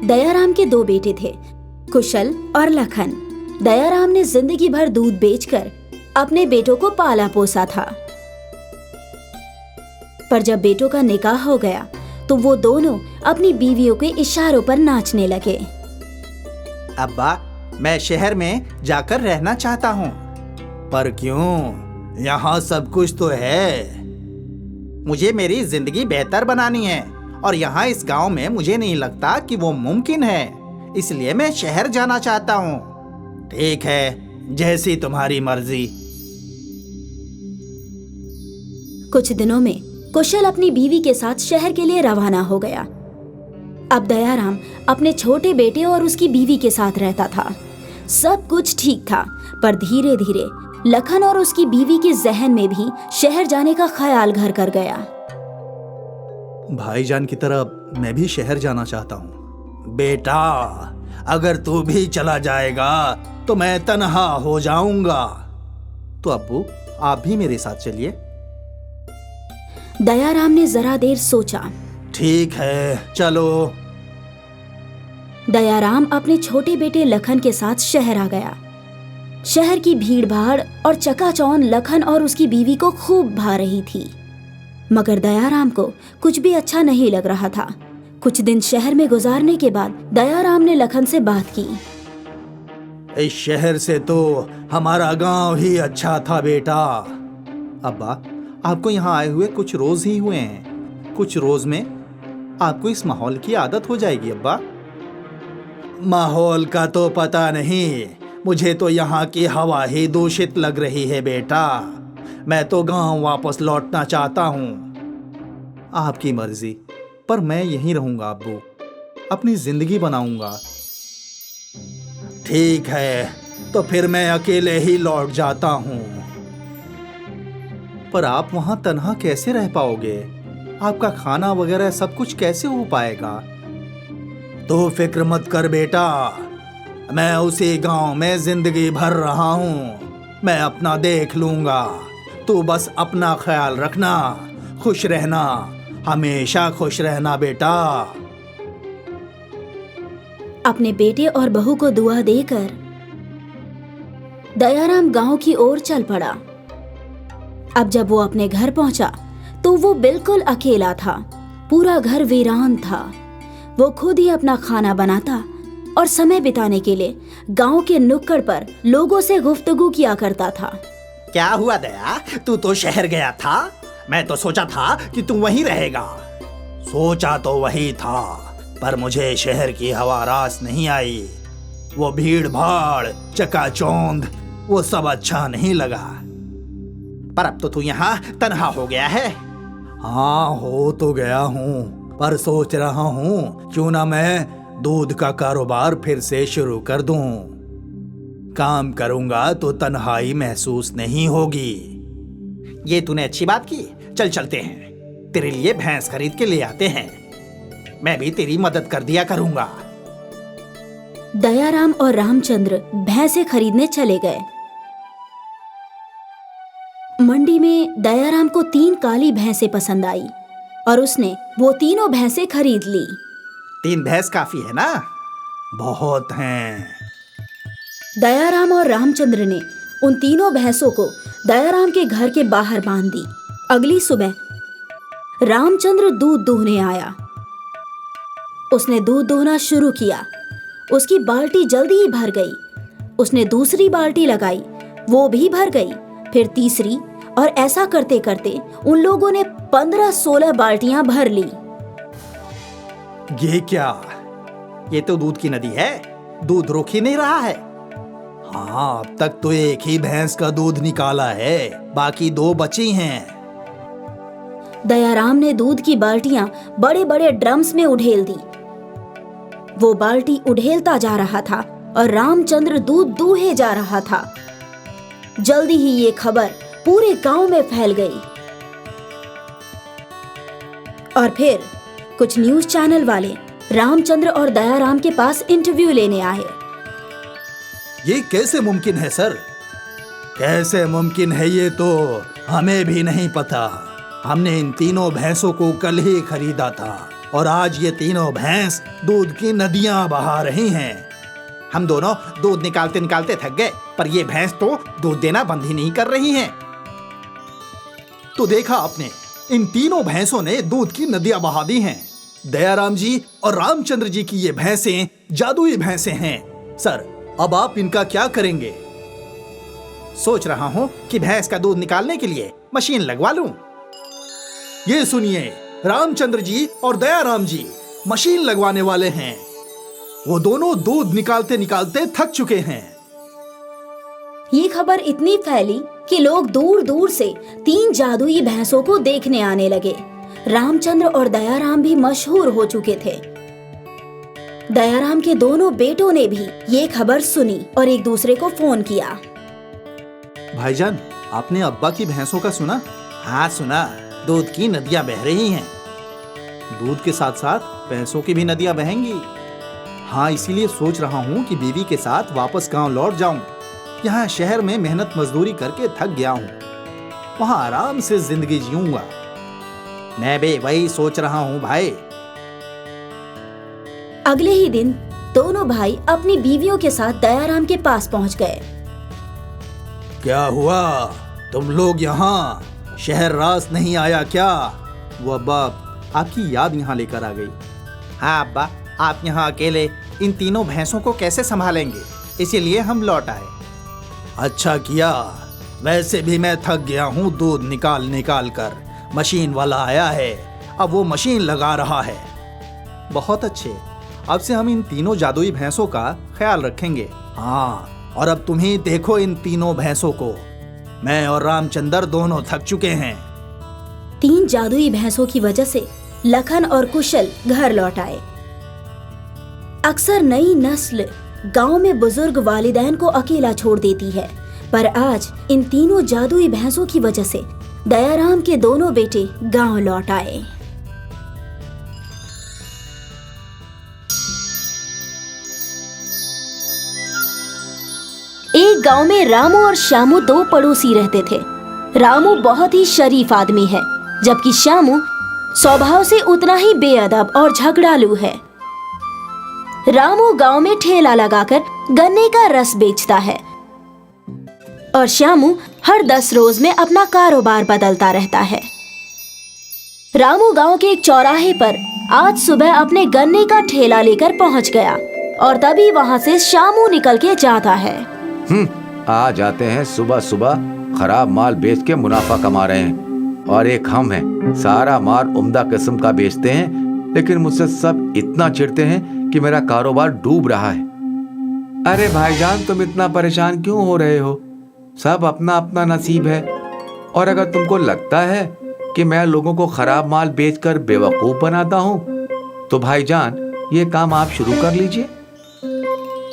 दयाराम के दो बेटे थे, कुशल और लखन। दयाराम ने जिंदगी भर दूध बेचकर अपने बेटों को पाला पोसा था। पर जब बेटों का निकाह हो गया तो वो दोनों अपनी बीवियों के इशारों पर नाचने लगे। अब्बा, मैं शहर में जाकर रहना चाहता हूँ। पर क्यों? यहाँ सब कुछ तो है। मुझे मेरी जिंदगी बेहतर बनानी है और यहाँ इस गांव में मुझे नहीं लगता कि वो मुमकिन है, इसलिए मैं शहर जाना चाहता हूँ। ठीक है, जैसी तुम्हारी मर्जी। कुछ दिनों में कुशल अपनी बीवी के साथ शहर के लिए रवाना हो गया। अब दयाराम अपने छोटे बेटे और उसकी बीवी के साथ रहता था। सब कुछ ठीक था, पर धीरे धीरे लखन और उसकी बीवी के जहन में भी शहर जाने का ख्याल घर कर गया। भाईजान की तरह मैं भी शहर जाना चाहता हूँ। बेटा, अगर तू भी चला जाएगा तो मैं तन्हा हो जाऊंगा। तो अब्बू, आप भी मेरे साथ चलिए। दयाराम ने जरा देर सोचा। ठीक है, चलो। दयाराम अपने छोटे बेटे लखन के साथ शहर आ गया। शहर की भीड़ भाड़ और चकाचौंध लखन और उसकी बीवी को खूब भा रही थी, मगर दयाराम को कुछ भी अच्छा नहीं लग रहा था। कुछ दिन शहर में गुजारने के बाद दयाराम ने लखन से बात की। इस शहर से तो हमारा गांव ही अच्छा था बेटा। अब्बा, आपको यहाँ आए हुए कुछ रोज ही हुए हैं। कुछ रोज में आपको इस माहौल की आदत हो जाएगी। अब्बा, माहौल का तो पता नहीं, मुझे तो यहाँ की हवा ही दूषित लग रही है बेटा। मैं तो गांव वापस लौटना चाहता हूँ। आपकी मर्जी, पर मैं यहीं रहूंगा अब्बू, अपनी जिंदगी बनाऊंगा। ठीक है, तो फिर मैं अकेले ही लौट जाता हूँ। पर आप वहां तन्हा कैसे रह पाओगे? आपका खाना वगैरह सब कुछ कैसे हो पाएगा? तो फिक्र मत कर बेटा, मैं उसी गांव में जिंदगी भर रहा हूँ। मैं अपना देख लूंगा। तू बस अपना ख्याल रखना, खुश रहना, हमेशा खुश रहना बेटा। अपने बेटे और बहू को दुआ देकर दयाराम गांव की ओर चल पड़ा। अब जब वो अपने घर पहुंचा तो वो बिल्कुल अकेला था। पूरा घर वीरान था। वो खुद ही अपना खाना बनाता और समय बिताने के लिए गांव के नुक्कड़ पर लोगों से गुफ्तगू किया करता था। क्या हुआ दया, तू तो शहर गया था? मैं तो सोचा था कि तू वहीं रहेगा। सोचा तो वही था, पर मुझे शहर की हवा रास नहीं आई। वो भीड़ भाड़, चकाचौंध, वो सब अच्छा नहीं लगा। पर अब तो तू यहाँ तन्हा हो गया है। हाँ, हो तो गया हूँ, पर सोच रहा हूँ क्यों ना मैं दूध का कारोबार फिर से शुरू कर दूं। काम करूंगा तो तन्हाई महसूस नहीं होगी। ये तूने अच्छी बात की। चल चलते हैं, तेरे लिए भैंस खरीद के ले आते हैं। मैं भी तेरी मदद कर दिया करूंगा। दयाराम और रामचंद्र भैंसे खरीदने चले गए। मंडी में दयाराम को 3 काली भैंसें पसंद आई और उसने वो तीनों भैंसें खरीद ली। 3 भैंस काफी है ना? बहुत हैं। दयाराम और रामचंद्र ने उन तीनों भैंसों को दयाराम के घर के बाहर बांध दी। अगली सुबह रामचंद्र दूध दूहने आया। उसने दूध दूहना शुरू किया। उसकी बाल्टी जल्दी ही भर गई। उसने दूसरी बाल्टी लगाई, वो भी भर गई, फिर तीसरी, और ऐसा करते करते उन लोगों ने 15-16 बाल्टियां भर ली। ये क्या? ये तो दूध की नदी है, दूध रोक ही नहीं रहा है। हाँ, अब तक तो एक ही भैंस का दूध निकाला है, बाकी 2 बची हैं। दयाराम ने दूध की बाल्टियां बड़े बड़े ड्रम्स में उड़ेल दी। वो बाल्टी उड़ेलता जा रहा था और रामचंद्र दूध दूहे जा रहा था। जल्दी ही ये खबर पूरे गांव में फैल गई और फिर कुछ न्यूज चैनल वाले रामचंद्र और दयाराम के पास इंटरव्यू लेने आए। ये कैसे मुमकिन है सर? कैसे मुमकिन है ये तो हमें भी नहीं पता। हमने इन तीनों भैंसों को कल ही खरीदा था। और आज ये तीनों भैंस दूध की नदियां बहा रही हैं। हम दोनों दूध निकालते निकालते थक गए, पर ये भैंस तो दूध देना बंद ही नहीं कर रही हैं। तो देखा आपने, इन तीनों भैंसों ने दूध की नदियां बहा दी हैं। दयाराम जी और रामचंद्र जी की ये भैंसें जादुई भैंसें हैं। सर, अब आप इनका क्या करेंगे? सोच रहा हूं कि भैंस का दूध निकालने के लिए मशीन लगवा लूं। ये सुनिए, रामचंद्र जी और दयाराम जी मशीन लगवाने वाले हैं। वो दोनों दूध निकालते निकालते थक चुके हैं। ये खबर इतनी फैली कि लोग दूर दूर से 3 जादुई भैंसों को देखने आने लगे। रामचंद्र और दयाराम भी मशहूर हो चुके थे। दयाराम के दोनों बेटों ने भी ये खबर सुनी और एक दूसरे को फोन किया। भाईजान, आपने अब्बा की भैंसों का सुना? हाँ सुना, दूध की नदियां बह रही हैं। दूध के साथ साथ भैंसों की भी नदियां बहेंगी। हाँ, इसीलिए सोच रहा हूँ कि बीवी के साथ वापस गांव लौट जाऊं। यहाँ शहर में मेहनत मजदूरी करके थक गया हूँ। वहाँ आराम से जिंदगी जीऊंगा। मैं भी वही सोच रहा हूँ भाई। अगले ही दिन दोनों भाई अपनी बीवियों के साथ दयाराम के पास पहुँच गए। क्या हुआ? तुम लोग यहाँ? शहर रास नहीं आया क्या? वो अब्बा आपकी याद यहाँ लेकर आ गई। हाँ अब्बा, आप यहाँ अकेले इन तीनों भैंसों को कैसे संभालेंगे, इसीलिए हम लौट आए। अच्छा किया। वैसे भी मैं थक गया हूँ दूध निकाल निकाल कर। मशीन वाला आया है, अब वो मशीन लगा रहा है। बहुत अच्छे, अब से हम इन तीनों जादुई भैंसों का ख्याल रखेंगे। हाँ, और अब तुम ही देखो इन तीनों भैंसों को। मैं और रामचंद्र दोनों थक चुके हैं। 3 जादुई भैंसों की वजह से लखन और कुशल घर लौट आए। अक्सर नई नस्ल गांव में बुजुर्ग वालिदैन को अकेला छोड़ देती है, पर आज इन तीनों जादुई भैंसों की वजह से दयाराम के दोनों बेटे गांव लौट आए। एक गांव में रामू और श्यामू 2 पड़ोसी रहते थे। रामू बहुत ही शरीफ आदमी है, जबकि श्यामू स्वभाव से उतना ही बेअदब और झगड़ालू है। रामू गांव में ठेला लगाकर गन्ने का रस बेचता है और श्यामू हर 10 रोज में अपना कारोबार बदलता रहता है। रामू गांव के एक चौराहे पर आज सुबह अपने गन्ने का ठेला लेकर पहुंच गया और तभी वहां से श्यामू निकल के जाता है। आ जाते हैं सुबह सुबह, खराब माल बेच के मुनाफा कमा रहे हैं और एक हम हैं, सारा माल उम्दा किस्म का बेचते हैं, लेकिन मुझसे सब इतना चिढ़ते हैं कि मेरा कारोबार डूब रहा है। अरे भाईजान, तुम इतना परेशान क्यों हो रहे हो? सब अपना अपना नसीब है, और अगर तुमको लगता है कि मैं लोगों को खराब माल बेचकर बेवकूफ बनाता हूँ, तो भाईजान ये काम आप शुरू कर लीजिए।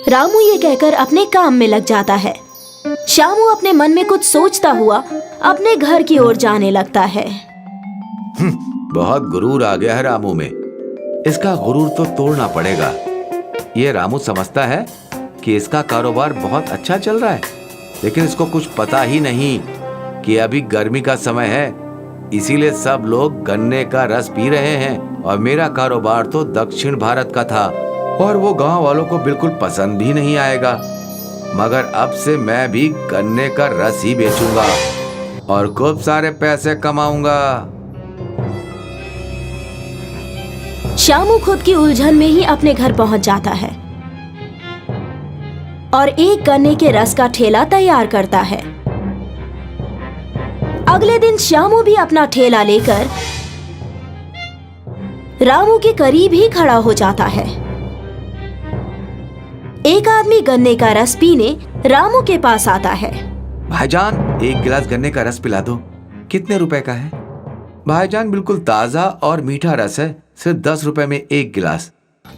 रामू ये कहकर अपने काम में लग जाता है। श्यामू अपने मन में कुछ सोचता हुआ अपने घर की ओर जाने लगता है। बहुत गुरूर आ गया है रामू में, इसका गुरूर तो तोड़ना पड़ेगा। ये रामू समझता है कि इसका कारोबार बहुत अच्छा चल रहा है, लेकिन इसको कुछ पता ही नहीं कि अभी गर्मी का समय है, इसीलिए सब लोग गन्ने का रस पी रहे हैं और मेरा कारोबार तो दक्षिण भारत का था और वो गांव वालों को बिल्कुल पसंद भी नहीं आएगा। मगर अब से मैं भी गन्ने का रस ही बेचूंगा और खूब सारे पैसे कमाऊंगा। श्यामू खुद की उलझन में ही अपने घर पहुंच जाता है और एक गन्ने के रस का ठेला तैयार करता है। अगले दिन श्यामू भी अपना ठेला लेकर रामू के करीब ही खड़ा हो जाता है। एक आदमी गन्ने का रस पीने रामू के पास आता है। भाईजान, 1 गिलास गन्ने का रस पिला दो। कितने रुपए का है? भाईजान, बिल्कुल ताजा और मीठा रस है, सिर्फ 10 रुपए में 1 गिलास।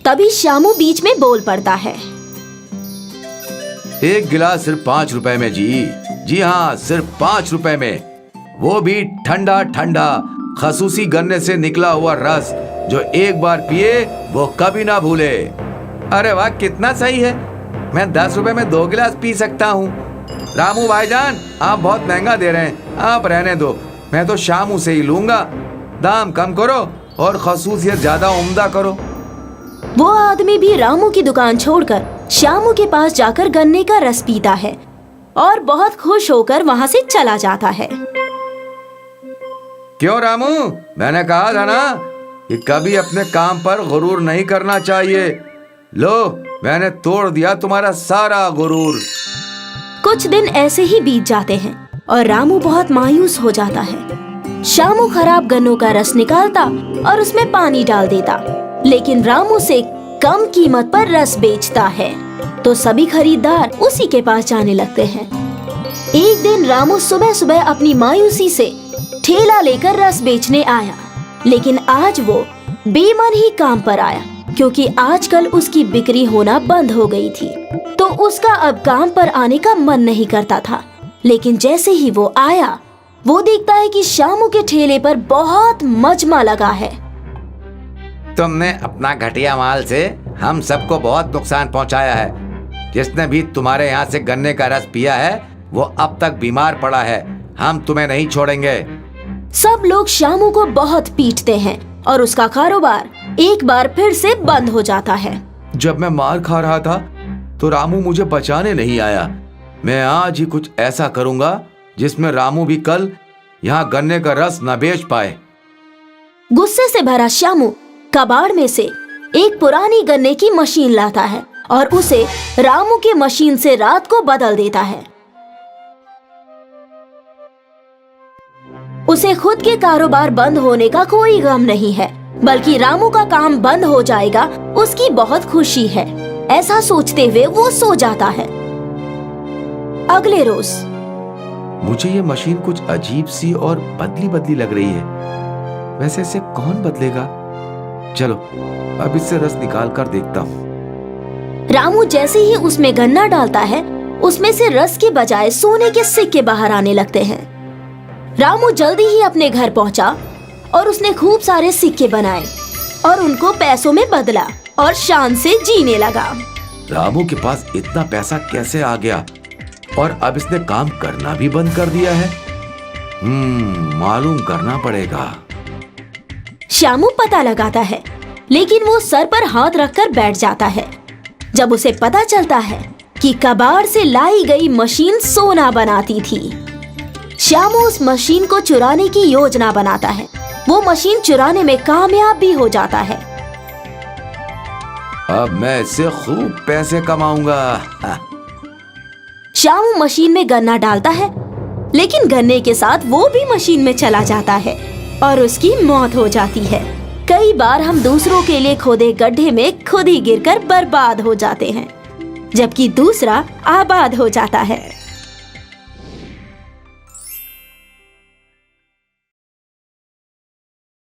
तभी श्यामू बीच में बोल पड़ता है। 1 गिलास सिर्फ 5 रुपए में जी। जी हाँ, सिर्फ 5 रुपए में, वो भी ठंडा ठंडा खसूसी गन्ने से निकला हुआ रस, जो एक बार पिए वो कभी ना भूले। अरे वाह, कितना सही है। मैं 10 रुपए में 2 गिलास पी सकता हूँ। रामू भाईजान, आप बहुत महंगा दे रहे हैं, आप रहने दो, मैं तो श्यामू से ही लूंगा। दाम कम करो और खसूसियत ज्यादा उम्दा करो। वो आदमी भी रामू की दुकान छोड़कर श्यामू के पास जाकर गन्ने का रस पीता है और बहुत खुश होकर वहाँ से चला जाता है। क्यों रामू, मैंने कहा था ना कि कभी अपने काम पर गुरूर नहीं करना चाहिए। लो, मैंने तोड़ दिया तुम्हारा सारा गुरूर। कुछ दिन ऐसे ही बीत जाते हैं और रामू बहुत मायूस हो जाता है। श्यामू खराब गन्नों का रस निकालता और उसमें पानी डाल देता, लेकिन रामू से कम कीमत पर रस बेचता है, तो सभी खरीदार उसी के पास जाने लगते हैं। एक दिन रामू सुबह सुबह अपनी मायूसी से ठेला लेकर रस बेचने आया, लेकिन आज वो बेमन ही काम पर आया, क्योंकि आजकल उसकी बिक्री होना बंद हो गई थी, तो उसका अब काम पर आने का मन नहीं करता था। लेकिन जैसे ही वो आया, वो देखता है कि श्यामू के ठेले पर बहुत मजमा लगा है। तुमने अपना घटिया माल से हम सबको बहुत नुकसान पहुंचाया है। जिसने भी तुम्हारे यहाँ से गन्ने का रस पिया है वो अब तक बीमार पड़ा है। हम तुम्हें नहीं छोड़ेंगे। सब लोग श्यामू को बहुत पीटते हैं और उसका कारोबार एक बार फिर से बंद हो जाता है। जब मैं मार खा रहा था तो रामू मुझे बचाने नहीं आया। मैं आज ही कुछ ऐसा करूंगा जिसमें रामू भी कल यहाँ गन्ने का रस न बेच पाए। गुस्से से भरा श्यामू कबाड़ में से एक पुरानी गन्ने की मशीन लाता है और उसे रामू के मशीन से रात को बदल देता है। उसे खुद के कारोबार बंद होने का कोई गम नहीं है, बल्कि रामू का काम बंद हो जाएगा उसकी बहुत खुशी है। ऐसा सोचते हुए वो सो जाता है। अगले रोज मुझे ये मशीन कुछ अजीब सी और बदली बदली लग रही है। वैसे इसे कौन बदलेगा? चलो अब इससे रस निकाल कर देखता हूँ। रामू जैसे ही उसमें गन्ना डालता है, उसमें से रस के बजाय सोने के सिक्के बाहर आने लगते हैं। रामू जल्दी ही अपने घर पहुंचा और उसने खूब सारे सिक्के बनाए और उनको पैसों में बदला और शान से जीने लगा। रामू के पास इतना पैसा कैसे आ गया और अब इसने काम करना भी बंद कर दिया है? मालूम करना पड़ेगा। श्यामू पता लगाता है, लेकिन वो सर पर हाथ रखकर बैठ जाता है जब उसे पता चलता है कि कबाड़ से लाई गई मशीन सोना बनाती थी। श्यामू उस मशीन को चुराने की योजना बनाता है। वो मशीन चुराने में कामयाब भी हो जाता है। अब मैं इससे खूब पैसे कमाऊंगा। श्यामू मशीन में गन्ना डालता है, लेकिन गन्ने के साथ वो भी मशीन में चला जाता है और उसकी मौत हो जाती है। कई बार हम दूसरों के लिए खोदे गड्ढे में खुद ही गिरकर बर्बाद हो जाते हैं, जबकि दूसरा आबाद हो जाता है।